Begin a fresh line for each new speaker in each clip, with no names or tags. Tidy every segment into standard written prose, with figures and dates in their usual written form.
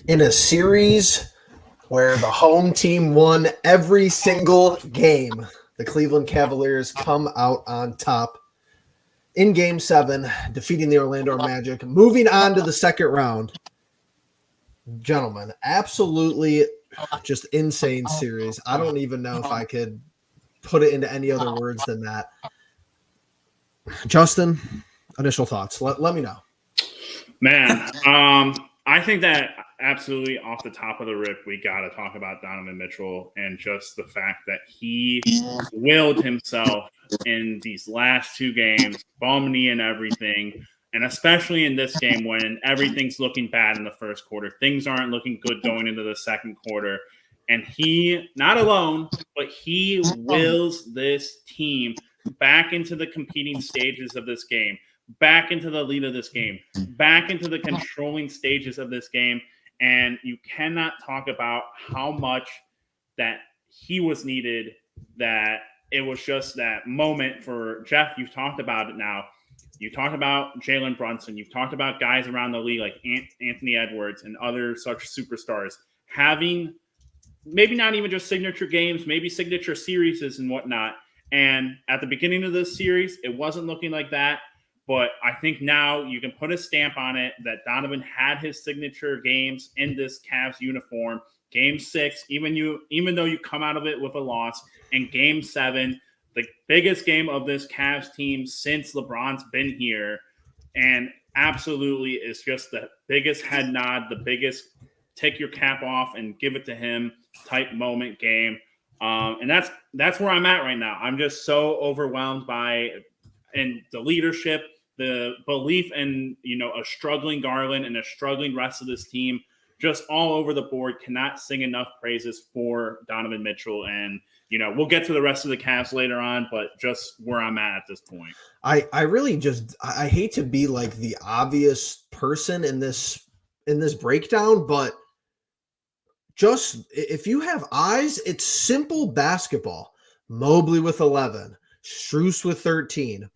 In a series where the home team won every single game, the Cleveland Cavaliers come out on top in Game 7, defeating the Orlando Magic, moving on to the second round. Gentlemen, absolutely just insane series. I don't even know if I could put it into any other words than that. Justin, initial thoughts. Let me know.
Man, I think that absolutely off the top of the rip, we got to talk about Donovan Mitchell and just the fact that he willed himself in these last two games, bum knee and everything. And especially in this game when everything's looking bad in the first quarter, things aren't looking good going into the second quarter. And he, not alone, but he wills this team back into the competing stages of this game, back into the lead of this game, back into the controlling stages of this game. And you cannot talk about how much that he was needed, that it was just that moment for Jeff. You've talked about it now. You talked about Jalen Brunson. You've talked about guys around the league like Anthony Edwards and other such superstars having maybe not even just signature games, maybe signature series and whatnot. And at the beginning of this series, it wasn't looking like that. But I think now you can put a stamp on it that Donovan had his signature games in this Cavs uniform. Game 6, even though you come out of it with a loss, and Game 7, the biggest game of this Cavs team since LeBron's been here, and absolutely is just the biggest head nod, the biggest take your cap off and give it to him type moment game. And that's where I'm at right now. I'm just so overwhelmed by and the leadership, the belief in, a struggling Garland and a struggling rest of this team, just all over the board. Cannot sing enough praises for Donovan Mitchell. And, we'll get to the rest of the Cavs later on, but just where I'm at this point.
I really just, I hate to be like the obvious person in this breakdown, but just if you have eyes, it's simple basketball. Mobley with 11, Strus with 13,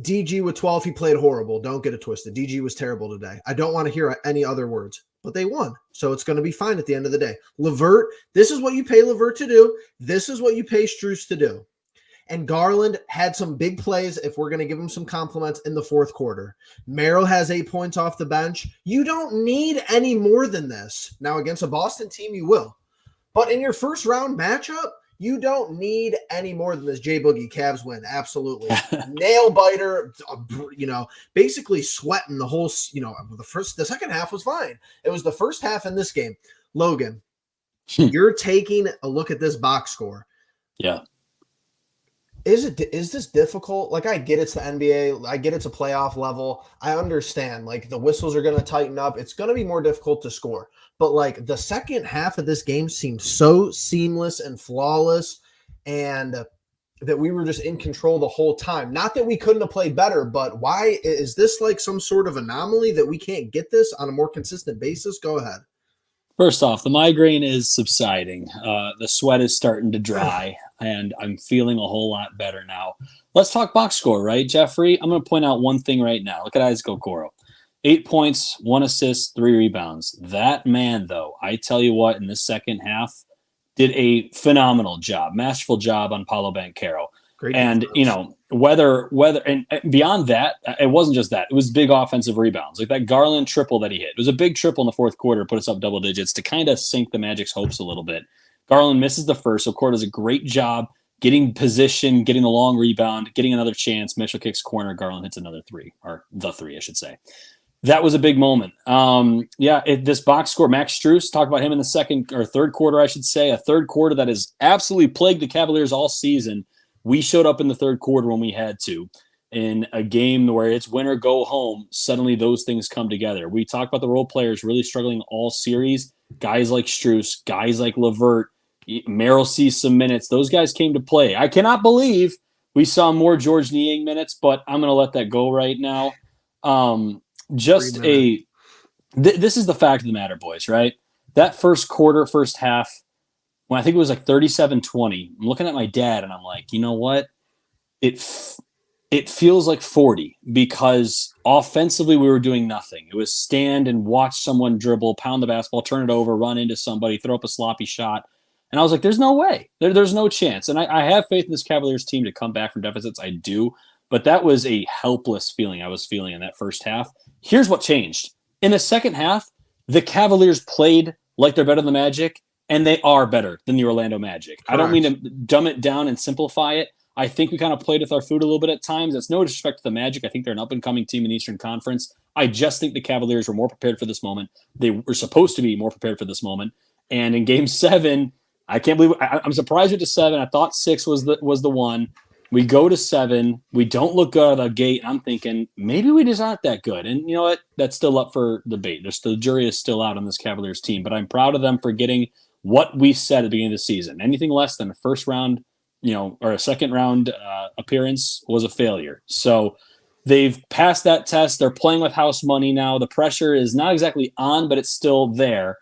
DG with 12. He played horrible. Don't get it twisted. DG was terrible today. I don't want to hear any other words, but they won. So it's going to be fine at the end of the day. LeVert, this is what you pay LeVert to do. This is what you pay Strus to do. And Garland had some big plays, if we're going to give him some compliments, in the fourth quarter. Merrill has 8 points off the bench. You don't need any more than this. Now, against a Boston team, you will. But in your first round matchup, you don't need any more than this. J Boogie, Cavs win. Absolutely. Nail biter, basically sweating the whole, the second half was fine. It was the first half in this game. Logan, you're taking a look at this box score.
Yeah.
Is this difficult? Like, I get it's the NBA. I get it's a playoff level. I understand. Like, the whistles are going to tighten up. It's going to be more difficult to score. But, like, the second half of this game seemed so seamless and flawless, and that we were just in control the whole time. Not that we couldn't have played better, but why is this like some sort of anomaly that we can't get this on a more consistent basis? Go ahead.
First off, the migraine is subsiding. The sweat is starting to dry, and I'm feeling a whole lot better now. Let's talk box score, right, Jeffrey? I'm going to point out one thing right now. Look at Isaac Okoro. 8 points, 1 assist, 3 rebounds. That man, though, I tell you what, in the second half, did a phenomenal job, masterful job on Paolo Banchero. And, whether and beyond that, it wasn't just that. It was big offensive rebounds. Like that Garland triple that he hit. It was a big triple in the fourth quarter, put us up double digits to kind of sink the Magic's hopes a little bit. Garland misses the first, so Core does a great job getting position, getting the long rebound, getting another chance. Mitchell kicks corner. Garland hits another three, or the three, I should say. That was a big moment. This box score, Max Strus, talk about him in the second or third quarter, I should say. A third quarter that has absolutely plagued the Cavaliers all season. We showed up in the third quarter when we had to. In a game where it's win or go home, suddenly those things come together. We talked about the role players really struggling all series. Guys like Strus, guys like LeVert, Merrill sees some minutes. Those guys came to play. I cannot believe we saw more George Niang minutes, but I'm going to let that go right now. This is the fact of the matter, boys, right? That first quarter, first half, when I think it was like 37-20, I'm looking at my dad and I'm like, you know what? It it feels like 40 because offensively we were doing nothing. It was stand and watch someone dribble, pound the basketball, turn it over, run into somebody, throw up a sloppy shot. And I was like, there's no way. There's no chance. And I have faith in this Cavaliers team to come back from deficits. I do. But that was a helpless feeling I was feeling in that first half. Here's what changed. In the second half, the Cavaliers played like they're better than the Magic, and they are better than the Orlando Magic. Correct. I don't mean to dumb it down and simplify it. I think we kind of played with our food a little bit at times. That's no disrespect to the Magic. I think they're an up-and-coming team in the Eastern Conference. I just think the Cavaliers were more prepared for this moment. They were supposed to be more prepared for this moment. And in Game 7, I can't believe I'm surprised we went to 7. I thought 6 was the one. We go to 7. We don't look good out of the gate. I'm thinking maybe we just aren't that good. And you know what? That's still up for debate. The jury is still out on this Cavaliers team. But I'm proud of them for getting what we said at the beginning of the season. Anything less than a first round, or a second round appearance was a failure. So they've passed that test. They're playing with house money now. The pressure is not exactly on, but it's still there.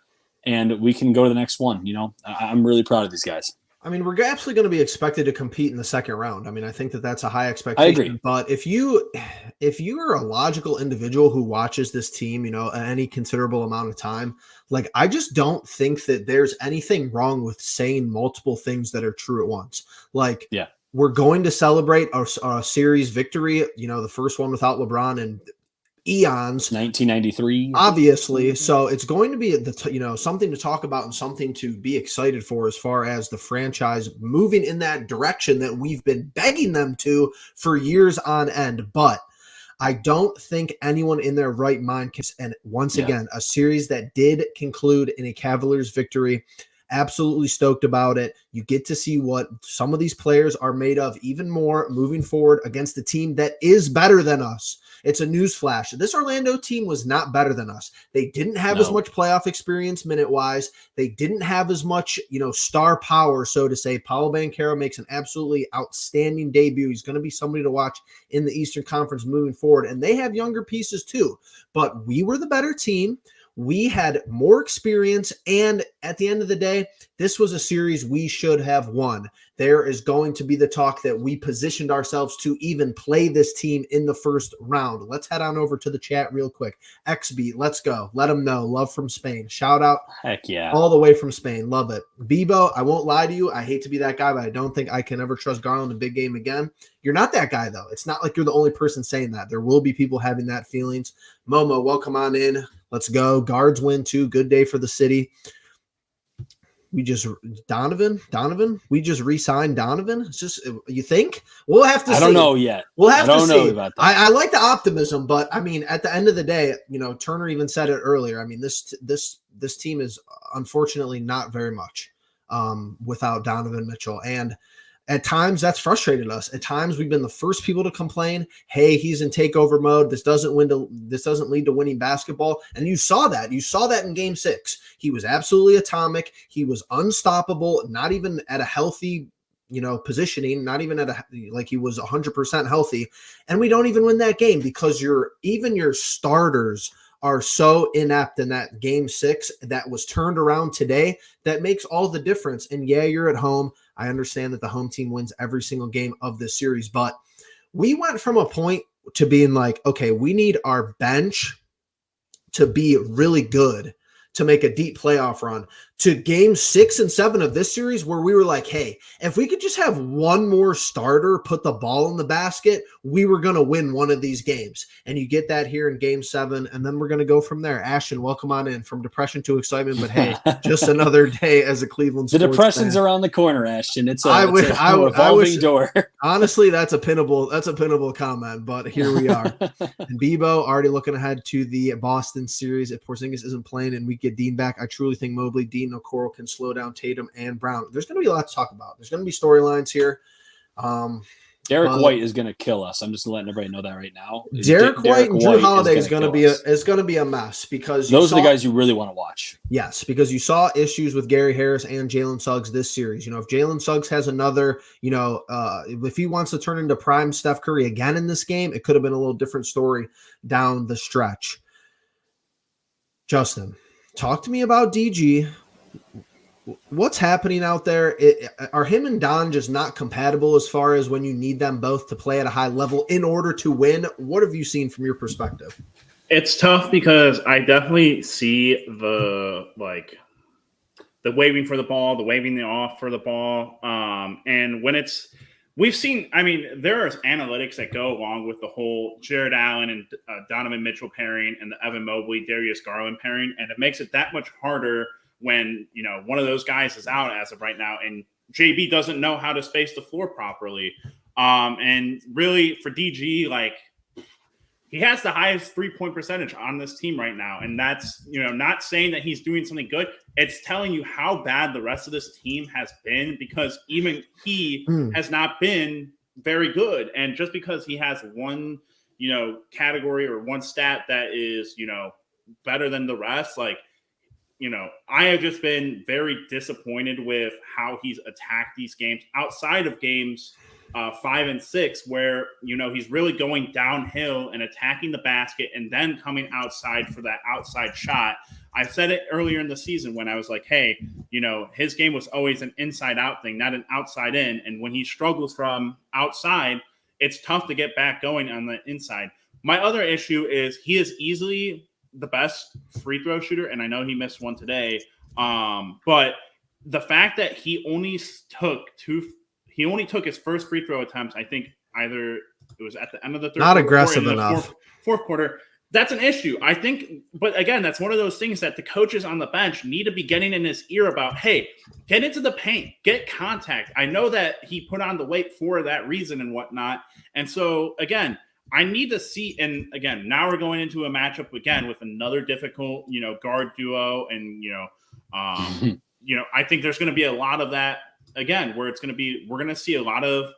And we can go to the next one. I'm really proud of these guys.
I mean, we're absolutely going to be expected to compete in the second round. I mean, I think that's a high expectation.
I agree.
But if you're a logical individual who watches this team, at any considerable amount of time, like I just don't think that there's anything wrong with saying multiple things that are true at once. Like,
yeah,
we're going to celebrate a series victory, the first one without LeBron and eons,
1993,
obviously. So it's going to be something to talk about and something to be excited for as far as the franchise moving in that direction that we've been begging them to for years on end. But I don't think anyone in their right mind can. And once again, a series that did conclude in a Cavaliers victory. Absolutely stoked about it. You get to see what some of these players are made of even more moving forward against the team that is better than us. It's a newsflash. This Orlando team was not better than us. They didn't have as much playoff experience minute-wise. They didn't have as much, star power, so to say. Paolo Banchero makes an absolutely outstanding debut. He's going to be somebody to watch in the Eastern Conference moving forward. And they have younger pieces too. But we were the better team. We had more experience, and at the end of the day, this was a series we should have won. There is going to be the talk that we positioned ourselves to even play this team in the first round. Let's head on over to the chat real quick. XB, let's go. Let them know. Love from Spain. Shout out.
Heck yeah.
All the way from Spain. Love it. Bebo, I won't lie to you. I hate to be that guy, but I don't think I can ever trust Garland in a big game again. You're not that guy, though. It's not like you're the only person saying that. There will be people having that feelings. Momo, welcome on in. Let's go. Guards win too. Good day for the city. Donovan. We just re-signed Donovan. It's just, you think? We'll have to see.
I don't know yet.
We'll have to see.
I don't know about that.
I like the optimism, but I mean, at the end of the day, Turner even said it earlier. I mean, this team is unfortunately not very much without Donovan Mitchell. And at times that's frustrated us. At times we've been the first people to complain, hey, he's in takeover mode. This doesn't lead to winning basketball. And you saw that. You saw that in Game 6. He was absolutely atomic. He was unstoppable, not even at a healthy, positioning, not even like he was 100% healthy. And we don't even win that game because your starters are so inept in that Game 6 that was turned around today. That makes all the difference. And yeah, you're at home. I understand that the home team wins every single game of this series, but we went from a point to being like, okay, we need our bench to be really good to make a deep playoff run, to Game 6 and 7 of this series where we were like, hey, if we could just have one more starter put the ball in the basket, we were going to win one of these games. And you get that here in Game 7, and then we're going to go from there. Ashton, welcome on in. From depression to excitement, but hey, just another day as a Cleveland sports
The depression's
fan.
Around the corner, Ashton. It's a
revolving
door.
Honestly, that's a pinnable comment, but here we are. And Bebo already looking ahead to the Boston series. If Porzingis isn't playing and we get Dean back, I truly think Mobley, Dean, Okoro can slow down Tatum and Brown. There's going to be a lot to talk about. There's going to be storylines here.
Derek White is going to kill us. I'm just letting everybody know that right now.
Derek White and Drew Holiday is going to be a mess because
those are the guys you really want to watch.
Yes, because you saw issues with Gary Harris and Jalen Suggs this series. If Jalen Suggs has another, if he wants to turn into prime Steph Curry again in this game, it could have been a little different story down the stretch. Justin, talk to me about DG. What's happening out there? Are him and Don just not compatible as far as when you need them both to play at a high level in order to win? What have you seen from your perspective?
It's tough because I definitely see the waving for the ball, the waving the off for the ball. And when we've seen, I mean, there's analytics that go along with the whole Jared Allen and Donovan Mitchell pairing and the Evan Mobley, Darius Garland pairing. And it makes it that much harder when, one of those guys is out as of right now. And JB doesn't know how to space the floor properly. And really for DG, he has the highest 3-point percentage on this team right now. And that's, not saying that he's doing something good. It's telling you how bad the rest of this team has been because even he has not been very good. And just because he has one, category or one stat that is, better than the rest, I have just been very disappointed with how he's attacked these games outside of games 5 and 6, where he's really going downhill and attacking the basket and then coming outside for that outside shot. I said it earlier in the season when I was like, hey, his game was always an inside out thing, not an outside in. And when he struggles from outside, it's tough to get back going on the inside. My other issue is he is easily the best free throw shooter, and I know he missed one today. But the fact that he only took his first free throw attempts, I think either it was at the end of the third
not
quarter
aggressive
or in the
enough.
Fourth quarter. That's an issue, I think. But again, that's one of those things that the coaches on the bench need to be getting in his ear about. Hey, get into the paint, get contact. I know that he put on the weight for that reason and whatnot. And so again, I need to see, and again, now we're going into a matchup again with another difficult, guard duo. And, I think there's going to be a lot of that again, where we're going to see a lot of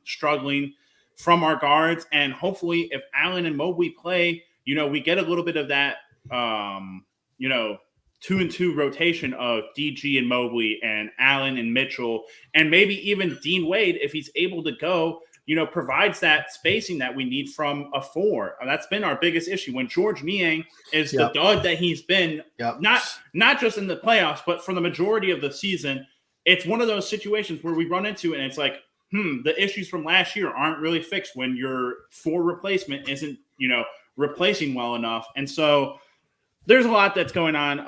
struggling from our guards. And hopefully if Allen and Mobley play, we get a little bit of that, 2-and-2 rotation of DG and Mobley and Allen and Mitchell, and maybe even Dean Wade, if he's able to go, provides that spacing that we need from a 4. That's been our biggest issue. When George Niang is the dud that he's been, not just in the playoffs, but for the majority of the season, it's one of those situations where we run into it and it's like, the issues from last year aren't really fixed when your 4 replacement isn't, replacing well enough. And so there's a lot that's going on.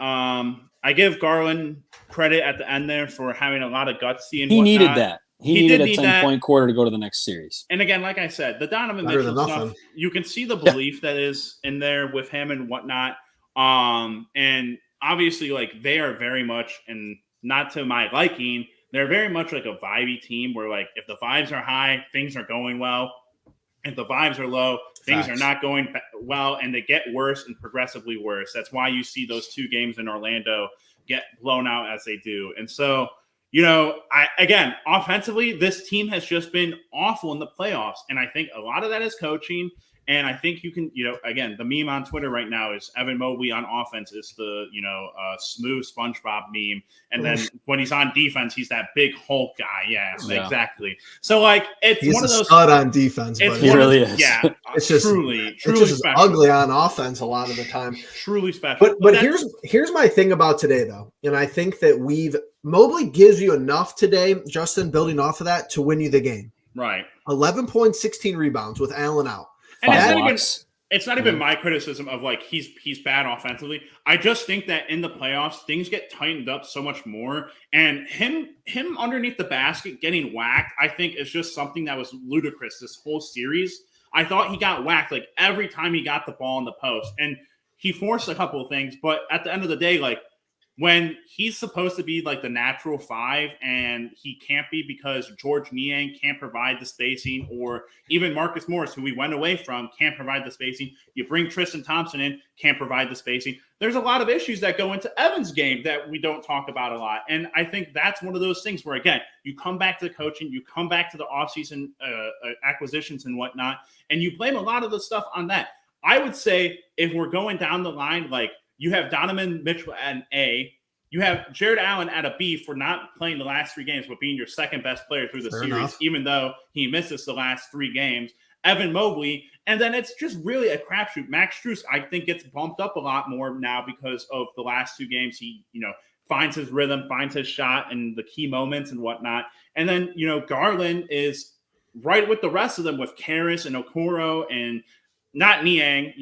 I give Garland credit at the end there for having a lot of gutsy and
he
whatnot.
Needed that. He needed a 10-point quarter to go to the next series.
And again, like I said, the Donovan Mitchell stuff, you can see the belief that is in there with him and whatnot. And obviously, they are very much, and not to my liking, they're very much like a vibey team where, if the vibes are high, things are going well. If the vibes are low, things are not going well, and they get worse and progressively worse. That's why you see those 2 games in Orlando get blown out as they do. And so, offensively, this team has just been awful in the playoffs. And I think a lot of that is coaching. And I think you can, again, the meme on Twitter right now is Evan Mobley on offense is the, smooth SpongeBob meme. And then when he's on defense, he's that big Hulk guy. Yeah. Exactly. So he's
one of those stud on defense.
He really is.
Yeah.
It's just
truly
special. Ugly on offense a lot of the time.
Truly special.
But here's my thing about today though. And I think that Mobley gives you enough today, Justin, building off of that to win you the game.
Right.
11 points, 16 rebounds with Allen out.
And it's not even my criticism of he's bad offensively. I just think that in the playoffs, things get tightened up so much more. And him underneath the basket getting whacked, I think is just something that was ludicrous this whole series. I thought he got whacked every time he got the ball in the post. And he forced a couple of things, but at the end of the day, when he's supposed to be the natural 5 and he can't be because George Niang can't provide the spacing, or even Marcus Morris, who we went away from, can't provide the spacing. You bring Tristan Thompson in, can't provide the spacing. There's a lot of issues that go into Evan's game that we don't talk about a lot. And I think that's one of those things where, again, you come back to the coaching, you come back to the offseason acquisitions and whatnot, and you blame a lot of the stuff on that. I would say if we're going down the line, you have Donovan Mitchell at an A. You have Jared Allen at a B for not playing the last 3 games, but being your second best player through the series, even though he misses the last 3 games. Evan Mobley, and then it's just really a crapshoot. Max Strus, I think, gets bumped up a lot more now because of the last 2 games. He, finds his rhythm, finds his shot and the key moments and whatnot. And then, Garland is right with the rest of them with Karras and Okoro and not Niang,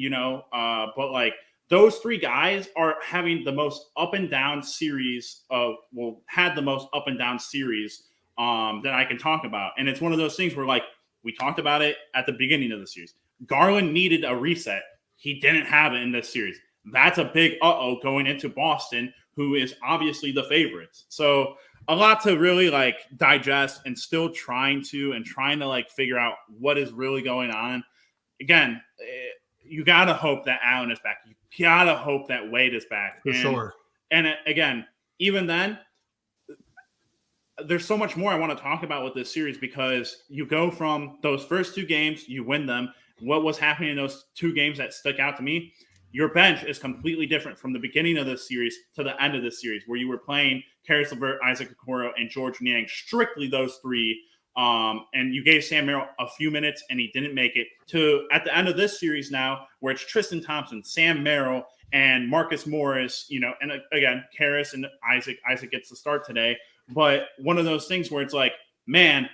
but like those three guys are having the most up and down series had the most up and down series that I can talk about. And it's one of those things where, like, we talked about it at the beginning of the series. Garland needed a reset. He didn't have it in this series. That's a big going into Boston, who is obviously the favorites. So a lot to really like digest and still trying to like figure out what is really going on. Again, you got to hope that Allen is back. You got to hope that Wade is back.
For sure.
And again, even then, there's so much more I want to talk about with this series because you go from those first two games, you win them. What was happening in those two games that stuck out to me? Your bench is completely different from the beginning of this series to the end of this series, where you were playing Caris LeVert, Isaac Okoro, and George Niang, strictly those three. And you gave Sam Merrill a few minutes, and he didn't make it. To at the end of this series now, where it's Tristan Thompson, Sam Merrill, and Marcus Morris, and again, Caris and Isaac. Isaac gets the start today. But one of those things where it's like, man,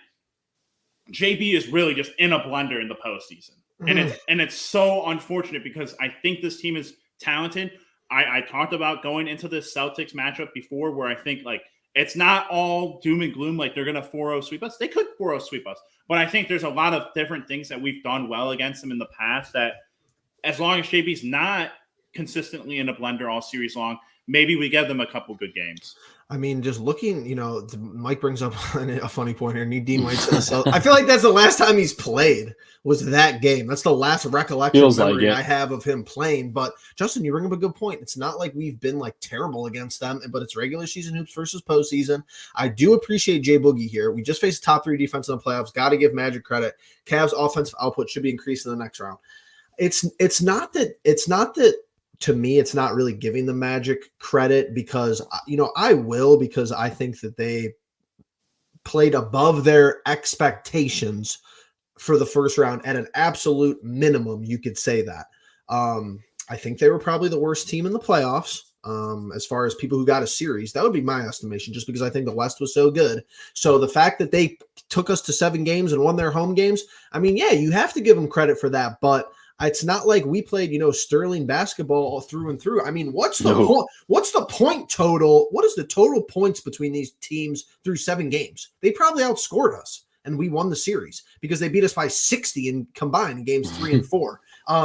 JB is really just in a blender in the postseason. And it's so unfortunate because I think this team is talented. I talked about going into this Celtics matchup before where I think like it's not all doom and gloom like they're going to 4-0 sweep us. They could 4-0 sweep us. But I think there's a lot of different things that we've done well against them in the past that as long as JB's not consistently in a blender all series long, maybe we give them a couple good games.
I mean, just looking, Mike brings up a funny point here. Dean Wade says, I feel like that's the last time he's played was that game. That's the last recollection memory I have of him playing. But Justin, you bring up a good point. It's not like we've been like terrible against them, but it's regular season hoops versus postseason. I do appreciate Jay Boogie here. We just faced top 3 defense in the playoffs. Got to give Magic credit. Cavs offensive output should be increased in the next round. It's not that. To me, it's not really giving the Magic credit because, I will because I think that they played above their expectations for the first round at an absolute minimum. You could say that. I think they were probably the worst team in the playoffs as far as people who got a series. That would be my estimation just because I think the West was so good. So the fact that they took us to 7 games and won their home games, I mean, yeah, you have to give them credit for that, but it's not like we played, sterling basketball all through and through. I mean, what's the point total? What is the total points between these teams through 7 games? They probably outscored us, and we won the series because they beat us by 60 in combined in games 3 and 4.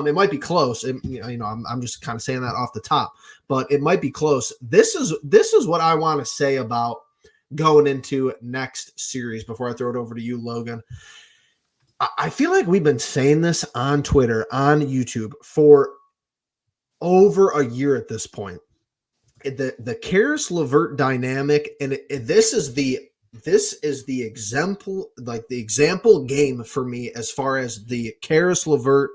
It might be close. I'm just kind of saying that off the top, but it might be close. This is what I want to say about going into next series before I throw it over to you, Logan. I feel like we've been saying this on Twitter, on YouTube for over a year at this point. The Caris LeVert dynamic, and this is the example, like the example game for me as far as the Caris LeVert.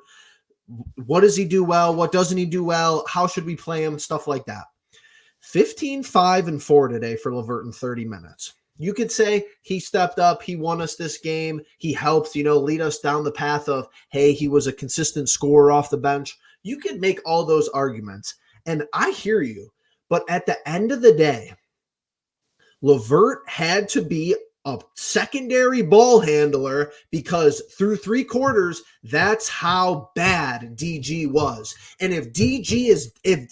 What does he do well? What doesn't he do well? How should we play him? Stuff like that. 15, 5, and 4 today for LeVert in 30 minutes. You could say he stepped up. He won us this game. He helped, lead us down the path of, hey, he was a consistent scorer off the bench. You could make all those arguments. And I hear you. But at the end of the day, LeVert had to be a secondary ball handler because through 3 quarters, that's how bad DG was. And if DG is, if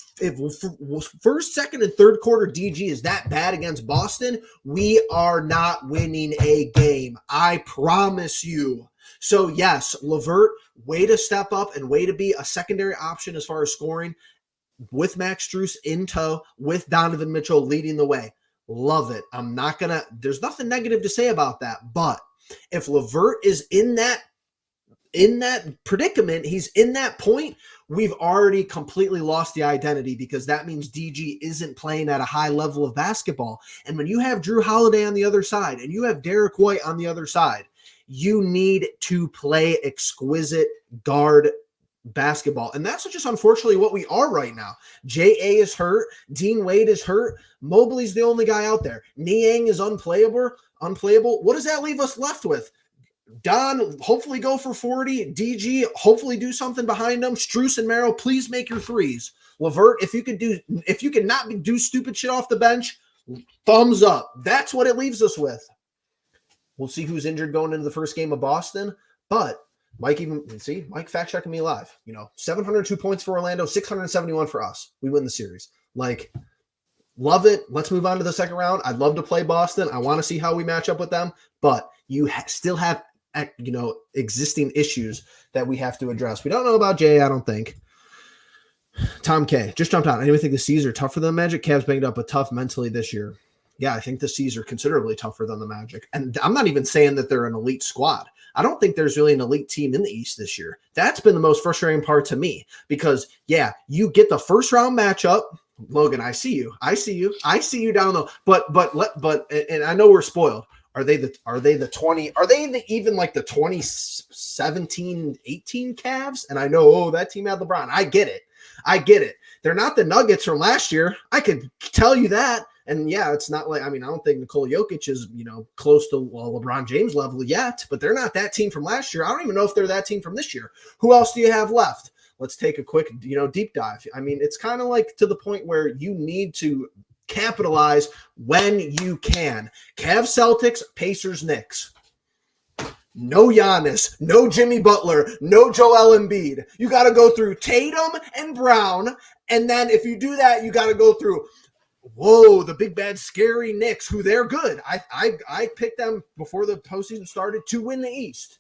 first, second, and third quarter DG is that bad against Boston, we are not winning a game. I promise you. So yes, LeVert, way to step up and way to be a secondary option as far as scoring with Max Strus in tow, with Donovan Mitchell leading the way. Love it. There's nothing negative to say about that. But if LeVert is in that predicament, he's in that point, we've already completely lost the identity because that means DG isn't playing at a high level of basketball. And when you have Drew Holiday on the other side and you have Derek White on the other side, you need to play exquisite guard basketball. And that's just unfortunately what we are right now. J.A. is hurt. Dean Wade is hurt. Mobley's the only guy out there. Niang is unplayable. What does that leave us left with? Don, hopefully go for 40. DG, hopefully do something behind them. Strus and Merrill, please make your threes. LeVert, if you can not do stupid shit off the bench, Thumbs up. That's what it leaves us with. We'll see who's injured going into the first game of Boston. But Mike fact checking me live. 702 points for Orlando, 671 for us. We win the series. Love it. Let's move on to the second round. I'd love to play Boston. I want to see how we match up with them. But you still have existing issues that we have to address. We don't know about Jay, I don't think. Tom K just jumped on. Anybody think the C's are tougher than the Magic? Cavs banged up, but tough mentally this year. Yeah, I think the C's are considerably tougher than the Magic. And I'm not even saying that they're an elite squad. I don't think there's really an elite team in the East this year. That's been the most frustrating part to me because, yeah, you get the first round matchup. Logan, I see you down low. But and I know we're spoiled. Are they the 20? Are they even like the 2017, 18 Cavs? And I know, that team had LeBron. I get it. They're not the Nuggets from last year. I could tell you that. And yeah, it's not like, I don't think Nikola Jokic is, close to LeBron James level yet, but they're not that team from last year. I don't even know if they're that team from this year. Who else do you have left? Let's take a quick, deep dive. It's kind of like to the point where you need to capitalize when you can. Cavs, Celtics, Pacers, Knicks. No Giannis, no Jimmy Butler, no Joel Embiid. You got to go through Tatum and Brown, and then if you do that, you got to go through the big bad scary Knicks, who they're good. I picked them before the postseason started to win the East.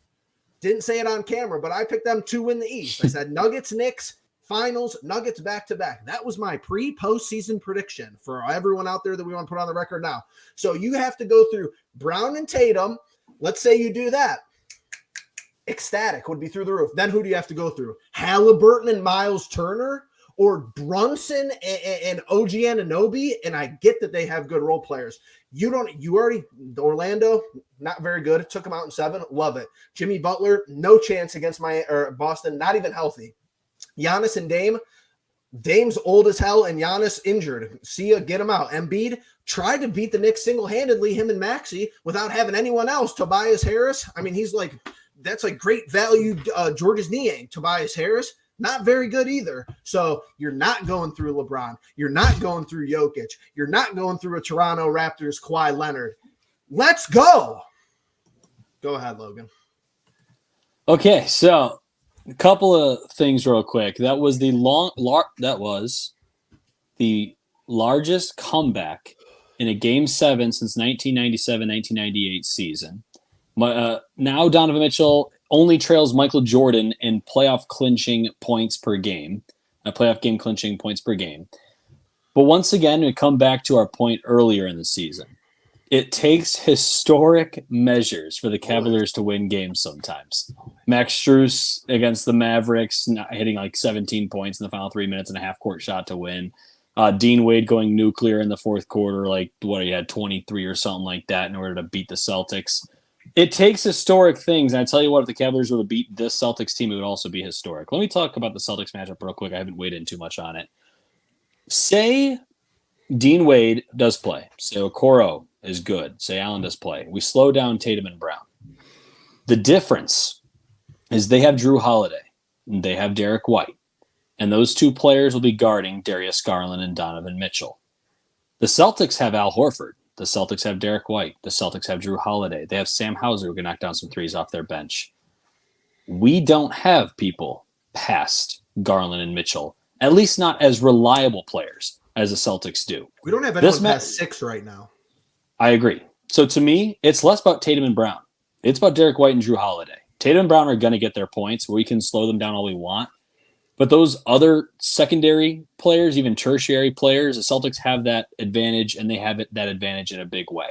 Didn't say it on camera, but I picked them to win the East. I said Nuggets, Knicks, finals, Nuggets back-to-back. That was my pre-postseason prediction for everyone out there that we want to put on the record now. So you have to go through Brown and Tatum. Let's say you do that. Ecstatic would be through the roof. Then who do you have to go through? Halliburton and Miles Turner? Or Brunson and OG Anunoby, and I get that they have good role players. Orlando, not very good. Took them out in 7. Love it. Jimmy Butler, no chance against Boston, not even healthy. Giannis and Dame's old as hell, and Giannis injured. See ya, get him out. Embiid tried to beat the Knicks single-handedly, him and Maxey, without having anyone else. Tobias Harris, that's like great value Georges Niang. Tobias Harris, not very good either. So you're not going through LeBron. You're not going through Jokic. You're not going through a Toronto Raptors Kawhi Leonard. Let's go. Go ahead, Logan.
Okay, so a couple of things real quick. That was the largest comeback in a Game 7 since 1997-1998 season. Now Donovan Mitchell only trails Michael Jordan in playoff clinching points per game, playoff game clinching points per game. But once again, we come back to our point earlier in the season. It takes historic measures for the Cavaliers to win games sometimes. Max Strus against the Mavericks, not hitting like 17 points in the final 3 minutes and a half-court shot to win. Dean Wade going nuclear in the fourth quarter, he had 23 or something like that in order to beat the Celtics. It takes historic things, and I tell you what, if the Cavaliers were to beat this Celtics team, it would also be historic. Let me talk about the Celtics matchup real quick. I haven't weighed in too much on it. Say Dean Wade does play. Say Okoro is good. Say Allen does play. We slow down Tatum and Brown. The difference is they have Drew Holiday, and they have Derek White, and those two players will be guarding Darius Garland and Donovan Mitchell. The Celtics have Al Horford. The Celtics have Derek White. The Celtics have Drew Holiday. They have Sam Hauser who can knock down some threes off their bench. We don't have people past Garland and Mitchell, at least not as reliable players as the Celtics do.
We don't have anyone past 6 right now.
I agree. So to me, it's less about Tatum and Brown. It's about Derek White and Drew Holiday. Tatum and Brown are going to get their points. We can slow them down all we want. But those other secondary players, even tertiary players, the Celtics have that advantage, and they have that advantage in a big way.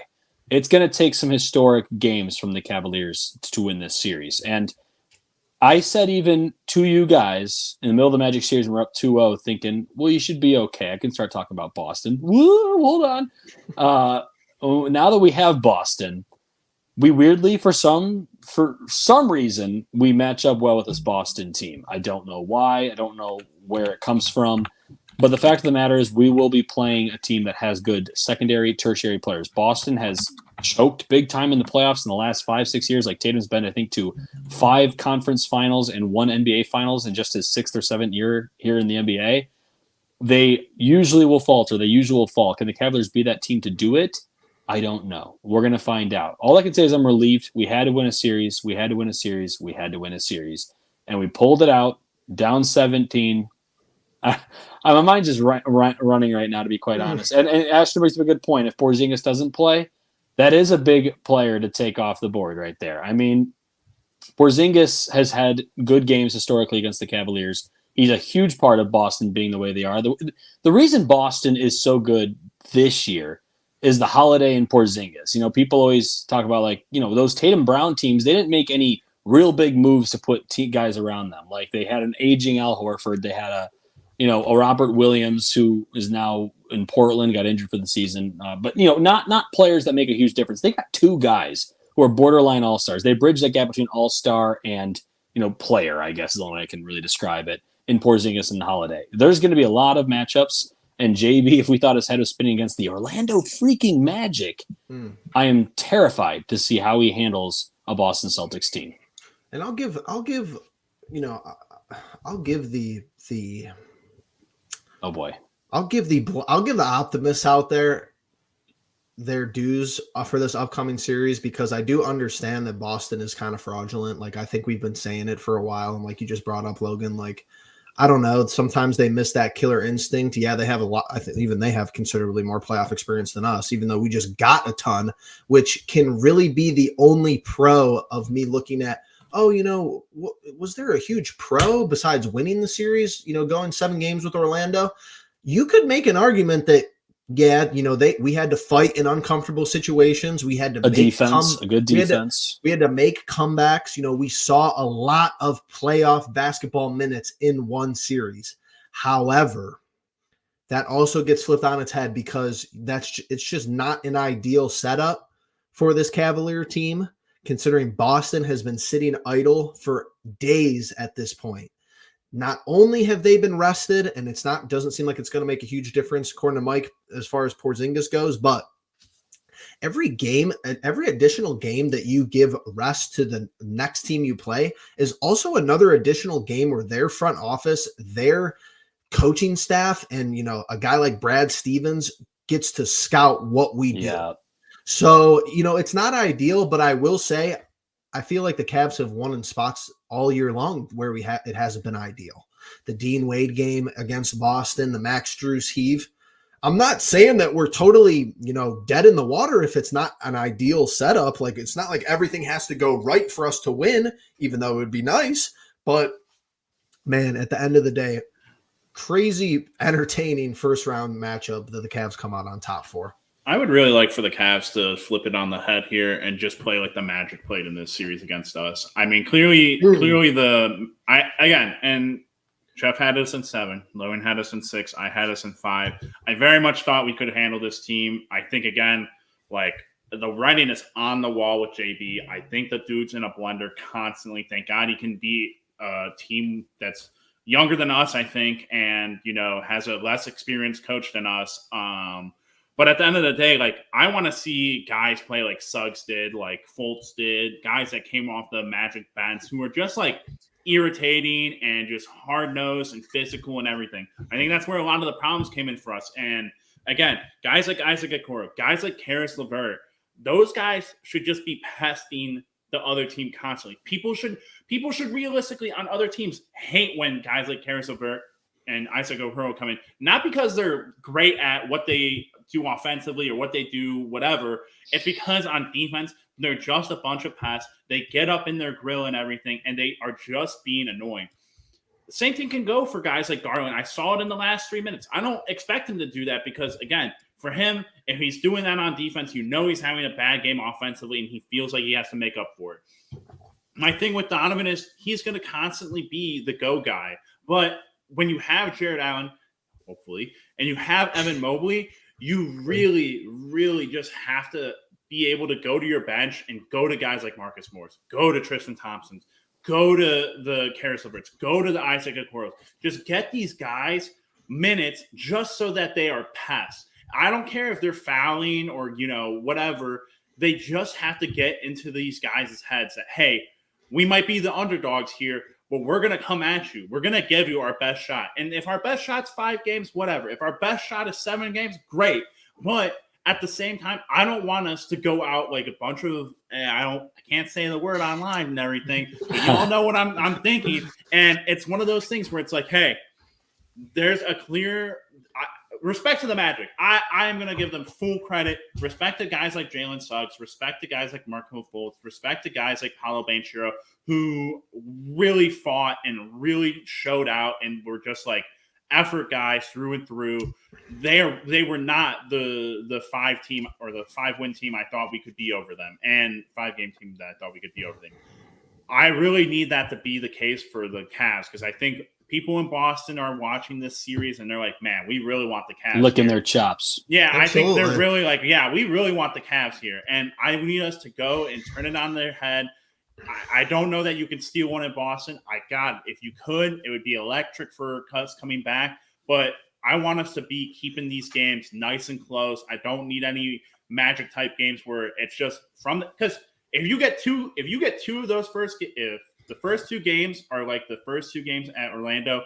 It's going to take some historic games from the Cavaliers to win this series. And I said even to you guys in the middle of the Magic series when we're up 2-0 thinking, well, you should be okay. I can start talking about Boston. Woo, hold on. Now that we have Boston, we weirdly, for some reason, we match up well with this Boston team. I don't know why. I don't know where it comes from. But the fact of the matter is we will be playing a team that has good secondary, tertiary players. Boston has choked big time in the playoffs in the last 5-6 years. Like Tatum's been, I think, to 5 conference finals and 1 NBA finals in just his 6th or 7th year here in the NBA. they usually will falter. They usually will fall. Can the Cavaliers be that team to do it? I don't know. We're going to find out. All I can say is I'm relieved. We had to win a series. We had to win a series. We had to win a series. And we pulled it out, down 17. My mind's just running right now, to be quite honest. And Ashton brings up a good point. If Porzingis doesn't play, that is a big player to take off the board right there. I mean, Porzingis has had good games historically against the Cavaliers. He's a huge part of Boston being the way they are. The reason Boston is so good this year is the Holiday and Porzingis. You know, people always talk about, like, you know, those Tatum Brown teams, they didn't make any real big moves to put guys around them. Like, they had an aging Al Horford. They had a Robert Williams, who is now in Portland, got injured for the season. But, you know, not players that make a huge difference. They got two guys who are borderline all-stars. They bridge that gap between all-star and, you know, player, I guess is the only way I can really describe it, in Porzingis and Holiday. There's going to be a lot of matchups. And JB, if we thought his head was spinning against the Orlando freaking Magic, I am terrified to see how he handles a Boston Celtics team.
And I'll give the
oh boy,
I'll give the optimists out there their dues for this upcoming series, because I do understand that Boston is kind of fraudulent. Like, I think we've been saying it for a while, and like you just brought up, Logan, like, I don't know, sometimes they miss that killer instinct. Yeah, they have a lot. I think even they have considerably more playoff experience than us, even though we just got a ton, which can really be the only pro of me looking at, oh, you know, was there a huge pro besides winning the series, you know, going 7 games with Orlando? You could make an argument that, yeah, you know, we had to fight in uncomfortable situations. We had to
a good defense.
We had to make comebacks. You know, we saw a lot of playoff basketball minutes in one series. However, that also gets flipped on its head, because it's just not an ideal setup for this Cavalier team, considering Boston has been sitting idle for days at this point. Not only have they been rested, and doesn't seem like it's going to make a huge difference, according to Mike, as far as Porzingis goes, but every additional game that you give rest to the next team you play is also another additional game where their front office, their coaching staff, and, you know, a guy like Brad Stevens gets to scout what we do.
Yeah.
So, you know, it's not ideal, but I will say, I feel like the Cavs have won in spots all year long where it hasn't been ideal. The Dean Wade game against Boston, the Max Strus heave. I'm not saying that we're totally, you know, dead in the water if it's not an ideal setup. Like, it's not like everything has to go right for us to win, even though it would be nice. But, man, at the end of the day, crazy, entertaining first-round matchup that the Cavs come out on top for.
I would really like for the Cavs to flip it on the head here and just play like the Magic played in this series against us. I mean, clearly and Jeff had us in 7, Logan had us in 6, I had us in 5. I very much thought we could handle this team. I think, again, like, the writing is on the wall with JB. I think the dude's in a blender constantly. Thank God he can be a team that's younger than us, I think, and, you know, has a less experienced coach than us. But at the end of the day, like, I want to see guys play like Suggs did, like Fultz did, guys that came off the Magic bench who are just like irritating and just hard-nosed and physical and everything. I think that's where a lot of the problems came in for us. And again, guys like Isaac Okoro, guys like Karis LeVert, those guys should just be pesting the other team constantly. People should realistically on other teams hate when guys like Karis LeVert and Isaac Okoro come in, not because they're great at what they do offensively or what they do, whatever. It's because on defense, they're just a bunch of pests. They get up in their grill and everything, and they are just being annoying. The same thing can go for guys like Garland. I saw it in the last 3 minutes. I don't expect him to do that because, again, for him, if he's doing that on defense, you know he's having a bad game offensively, and he feels like he has to make up for it. My thing with Donovan is he's going to constantly be the go guy. But when you have Jared Allen, hopefully, and you have Evan Mobley, you really, really just have to be able to go to your bench and go to guys like Marcus Morris, go to Tristan Thompson, go to the Karis LeVerts, go to the Isaac Okoro. Just get these guys minutes just so that they are pests. I don't care if they're fouling or, you know, whatever. They just have to get into these guys' heads that, hey, we might be the underdogs here, but we're going to come at you. We're going to give you our best shot. And if our best shot's 5 games, whatever. If our best shot is 7 games, great. But at the same time, I don't want us to go out like a bunch of I can't say the word online and everything, but you all know what I'm thinking. And it's one of those things where it's like, hey, there's a clear respect to the Magic. I am going to give them full credit. Respect to guys like Jalen Suggs. Respect to guys like Marco Fultz. Respect to guys like Paolo Banchero, who really fought and really showed out and were just like effort guys through and through. They were not the 5-team or the 5-win team I thought we could be over them, and 5-game team that I thought we could be over them. I really need that to be the case for the Cavs, because I think people in Boston are watching this series and they're like, man, we really want the Cavs
licking
here.
Their chops.
Yeah,
Absolutely.
I think they're really like, yeah, we really want the Cavs here. And I need us to go and turn it on their head. I don't know that you can steal one in Boston. If you could, it would be electric for us coming back. But I want us to be keeping these games nice and close. I don't need any Magic type games where it's just because if you get two of those if the first 2 games are like the first 2 games at Orlando,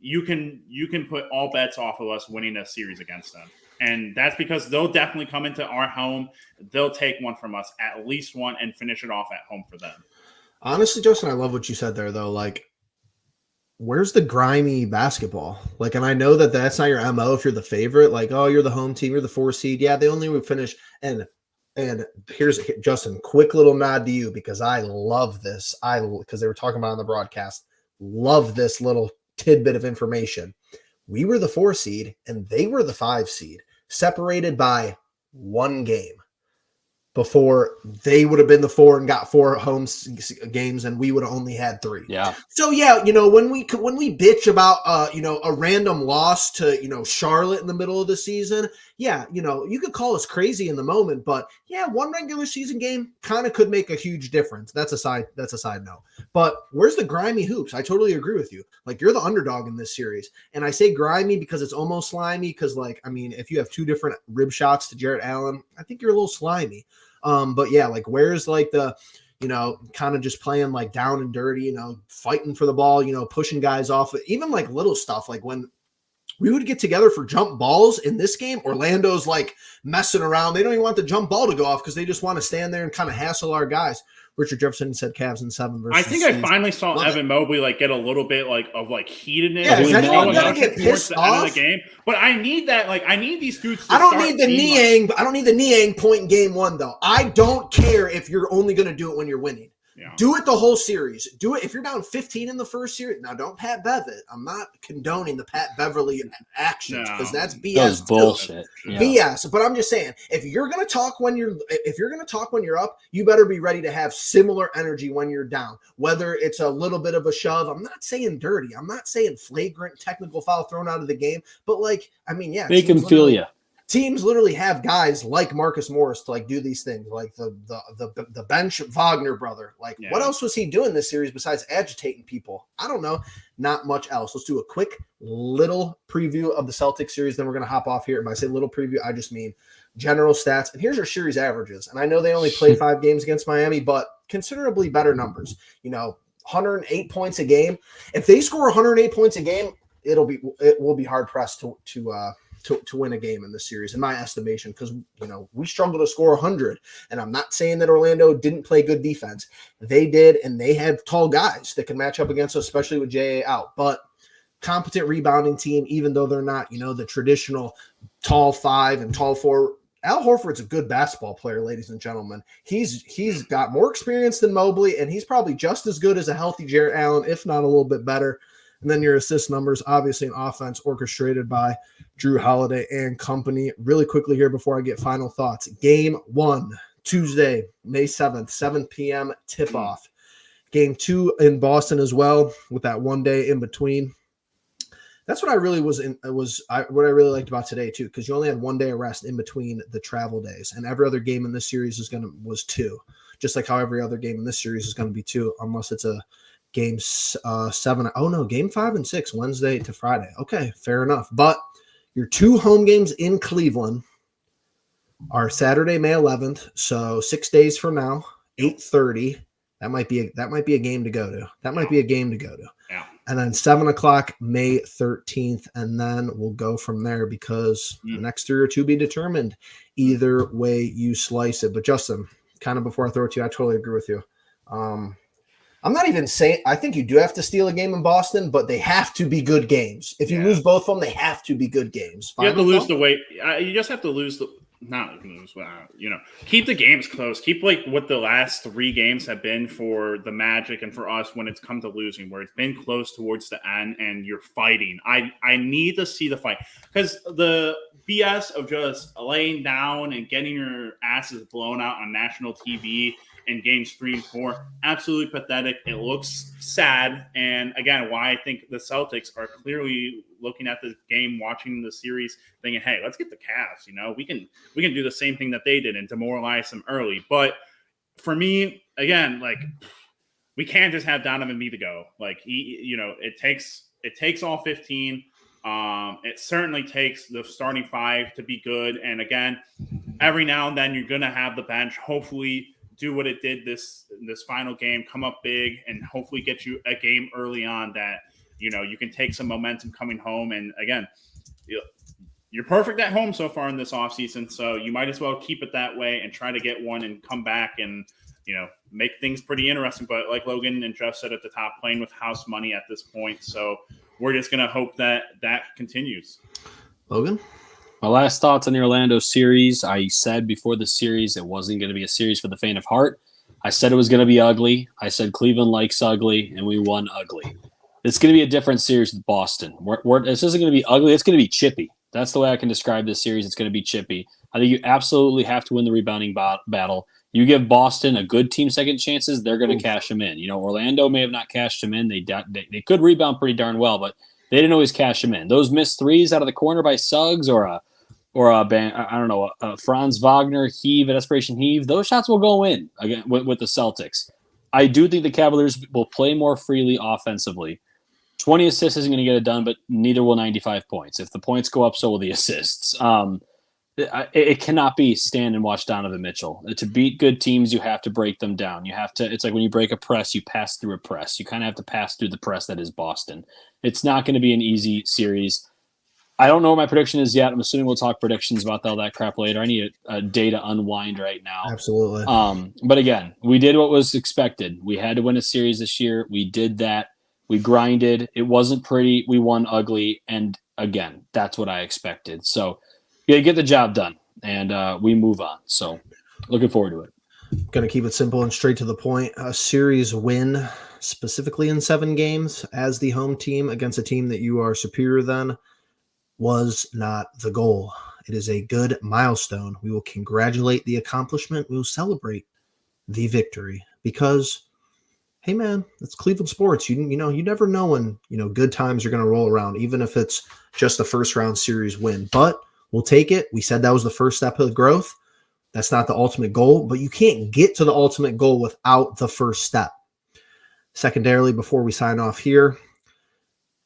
you can put all bets off of us winning a series against them. And that's because they'll definitely come into our home. They'll take one from us, at least one, and finish it off at home for them.
Honestly, Justin, I love what you said there, though. Like, where's the grimy basketball? Like, and I know that that's not your MO if you're the favorite. Like, oh, you're the home team, you're the 4 seed. Yeah, they only would finish. And here's Justin, quick little nod to you, because I love this. Because they were talking about on the broadcast. Love this little tidbit of information. We were the 4 seed and they were the 5 seed, separated by 1 game. Before they would have been the 4 and got 4 home games, and we would have only had 3.
Yeah.
So yeah, when we bitch about a random loss to Charlotte in the middle of the season, yeah, you could call us crazy in the moment, but yeah, 1 regular season game kind of could make a huge difference. That's a side note. But where's the grimy hoops? I totally agree with you. Like, you're the underdog in this series, and I say grimy because it's almost slimy. Because if you have 2 different rib shots to Jarrett Allen, I think you're a little slimy. But yeah, like, where's like the, kind of just playing like down and dirty, fighting for the ball, pushing guys off, even like little stuff. Like when we would get together for jump balls in this game, Orlando's like messing around. They don't even want the jump ball to go off because they just want to stand there and kind of hassle our guys. Richard Jefferson said Cavs in 7 versus.
I think I finally saw Evan Mobley like get a little bit of heatedness.
Yeah, is anyone
gonna
get pissed off?
Of the game. But I need that. Like, I need these dudes.
I don't need the Niang. I don't need the Niang point in game 1 though. I don't care if you're only going to do it when you're winning.
Yeah.
Do it the whole series. Do it if you're down 15 in the first series. Now, don't Pat Bev it. I'm not condoning the Pat Beverly actions because that's BS.
That's bullshit.
Yeah. BS. But I'm just saying, if you're gonna talk when you're up, you better be ready to have similar energy when you're down. Whether it's a little bit of a shove. I'm not saying dirty. I'm not saying flagrant technical foul thrown out of the game. But
make him feel you.
Teams literally have guys like Marcus Morris to like do these things, like the bench Wagner brother. Like, what else was he doing this series besides agitating people? I don't know. Not much else. Let's do a quick little preview of the Celtics series. Then we're going to hop off here. And by say little preview, I just mean general stats. And here's your series averages. And I know they only played 5 games against Miami, but considerably better numbers. 108 points a game. If they score 108 points a game, it will be hard pressed to win a game in this series, in my estimation, because we struggle to score 100. And I'm not saying that Orlando didn't play good defense. They did, and they had tall guys that could match up against us, especially with J.A. out. But competent rebounding team, even though they're not, the traditional tall 5 and tall 4. Al Horford's a good basketball player, ladies and gentlemen. He's got more experience than Mobley, and he's probably just as good as a healthy Jarrett Allen, if not a little bit better. And then your assist numbers, obviously an offense orchestrated by Jrue Holiday and company. Really quickly here before I get final thoughts. Game 1, Tuesday, May 7th, 7 p.m. tip-off. Game 2 in Boston as well, with that 1 day in between. That's what I really what I really liked about today too, because you only had 1 day of rest in between the travel days, and every other game in this series was 2, just like how every other game in this series is going to be 2, unless it's a Game 7. Oh no, Game 5 and 6, Wednesday to Friday. Okay, fair enough. But your 2 home games in Cleveland are Saturday, May 11th. So 6 days from now, 8:30, That might be a game to go to. That might be a game to go to.
Yeah.
And then 7 o'clock, May 13th, and then we'll go from there because the next 3 are to be determined. Either way you slice it. But Justin, kind of before I throw it to you, I totally agree with you. I'm not even saying I think you do have to steal a game in Boston, but they have to be good games. If you lose both of them, they have to be good games.
You have to lose the weight. You just have to lose the. Not lose, keep the games close. Keep like what the last 3 games have been for the Magic and for us when it's come to losing, where it's been close towards the end and you're fighting. I need to see the fight because the BS of just laying down and getting your asses blown out on national TV in games 3 and 4, absolutely pathetic. It looks sad, and again, why I think the Celtics are clearly looking at the game, watching the series, thinking, "Hey, let's get the Cavs. We can do the same thing that they did and demoralize them early." But for me, again, like we can't just have Donovan be the go. Like it takes all 15. It certainly takes the starting 5 to be good, and again, every now and then you're gonna have the bench hopefully do what it did this final game, come up big, and hopefully get you a game early on that you can take some momentum coming home. And again, you're perfect at home so far in this offseason, so you might as well keep it that way and try to get one and come back and make things pretty interesting. But like Logan and Jeff said at the top, playing with house money at this point, so we're just going to hope that continues.
Logan?
My last thoughts on the Orlando series. I said before the series it wasn't going to be a series for the faint of heart. I said it was going to be ugly. I said Cleveland likes ugly, and we won ugly. It's going to be a different series with Boston. This isn't going to be ugly. It's going to be chippy. That's the way I can describe this series. It's going to be chippy. I think you absolutely have to win the rebounding battle. You give Boston a good team second chances, they're going to cash them in. Orlando may have not cashed them in. They could rebound pretty darn well, but they didn't always cash them in. Those missed threes out of the corner by Suggs or a Franz Wagner heave, a desperation heave, those shots will go in again with the Celtics. I do think the Cavaliers will play more freely offensively. 20 assists isn't going to get it done, but neither will 95 points. If the points go up, so will the assists. It cannot be stand and watch Donovan Mitchell. To beat good teams, you have to break them down. It's like when you break a press, you pass through a press. You kind of have to pass through the press that is Boston. It's not going to be an easy series. I don't know what my prediction is yet. I'm assuming we'll talk predictions about all that crap later. I need a day to unwind right now.
Absolutely.
But again, we did what was expected. We had to win a series this year. We did that. We grinded. It wasn't pretty. We won ugly. And again, that's what I expected. So get the job done, and we move on. So looking forward to it.
Going to keep it simple and straight to the point. A series win, specifically in 7 games as the home team against a team that you are superior than, was not the goal. It is a good milestone. We will congratulate the accomplishment. We will celebrate the victory because, hey man, it's Cleveland sports. You never know when good times are going to roll around, even if it's just a first round series win. But we'll take it. We said that was the first step of growth. That's not the ultimate goal, but you can't get to the ultimate goal without the first step. Secondarily, before we sign off here,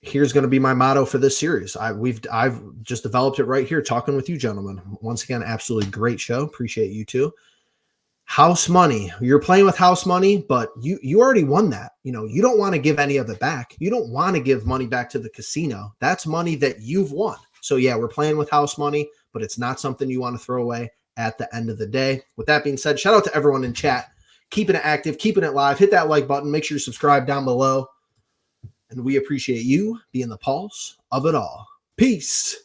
here's going to be my motto for this series. I've just developed it right here talking with you gentlemen. Once again, absolutely great show. Appreciate you too. House money. You're playing with house money, but you already won that. You don't want to give any of it back. You don't want to give money back to the casino. That's money that you've won. So yeah, we're playing with house money, but it's not something you want to throw away at the end of the day. With that being said, shout out to everyone in chat, keeping it active, keeping it live. Hit that like button. Make sure you subscribe down below. And we appreciate you being the pulse of it all. Peace.